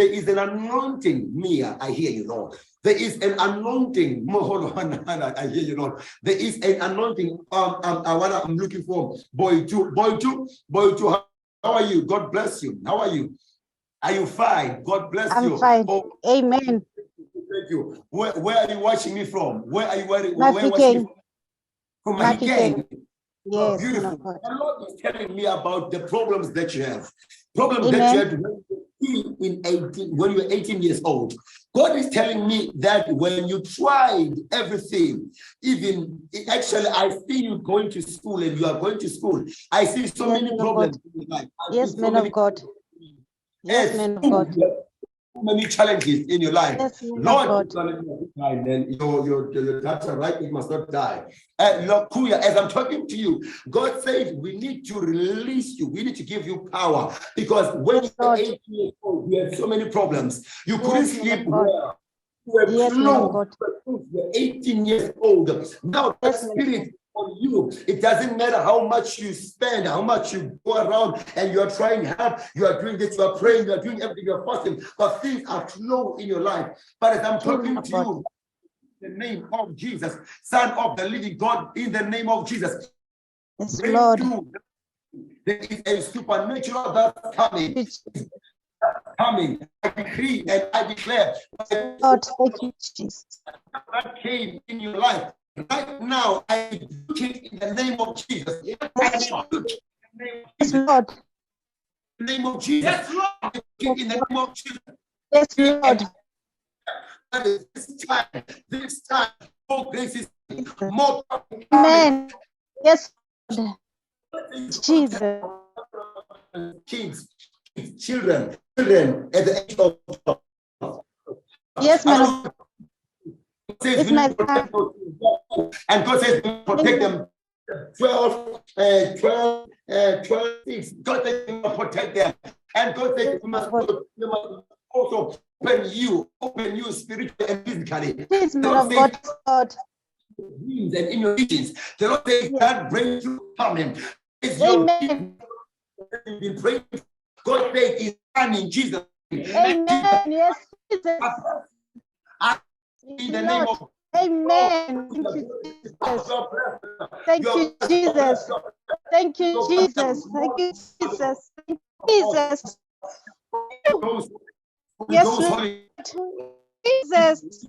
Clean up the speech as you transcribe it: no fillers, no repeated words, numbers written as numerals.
There is an anointing, Mia, I hear you, Lord. There is an anointing, Moholwana, I hear you, Lord. There is an anointing, I'm looking for. Boy two, how are you? God bless you. How are you? Are you fine? God bless you. I'm fine. Oh, amen. Thank you. Where are you watching me from? Where are you watching me from? Mahikeng. Yes, beautiful. God. The Lord is telling me about the problems that you have. Problems Amen. that you had when you were 18 years old. God is telling me that when you tried everything, even actually, I see you going to school and you are going to school. I see so many problems in your life. Yes, man of God. Yes, man of God. Many challenges in your life. Yes, Lord, and your data, right? It must not die. Lokuya, as I'm talking to you, God says we need to release you. We need to give you power because when you were 18 years old, you had so many problems. You couldn't sleep well. You were close. You were 18 years old. Now the spirit on you, it doesn't matter how much you spend, how much you go around and you are trying hard, you are doing this, you are praying, you are doing everything, you are fasting, but things are slow in your life. But as I'm talking to you, in the name of Jesus, Son of the living God, in the name of Jesus, yes, Lord. There is a supernatural that's coming. I decree and I declare Lord, thank you, Jesus. That came in your life. Right now, I rebuke it in the name of Jesus. Yes, Lord. In the name of Jesus. Yes, Lord. In the name of Jesus. Yes, Lord. This time, more grace is more. Amen. Yes, Lord. Jesus. Kids, children at the age of 12. Yes, man. Says, and God says, protect them. 12, 6. God says, protect them. And God says, you must also open you spiritually and physically. Please, man of God. And in your visions, the Lord says that breakthrough coming. Amen. Been praying. God says is coming, Jesus. Amen. Yes, Jesus. In the name of Amen. Thank you, Jesus. Thank you, Jesus. Thank you, Jesus. Thank you, Jesus. Yes, Lord. Jesus.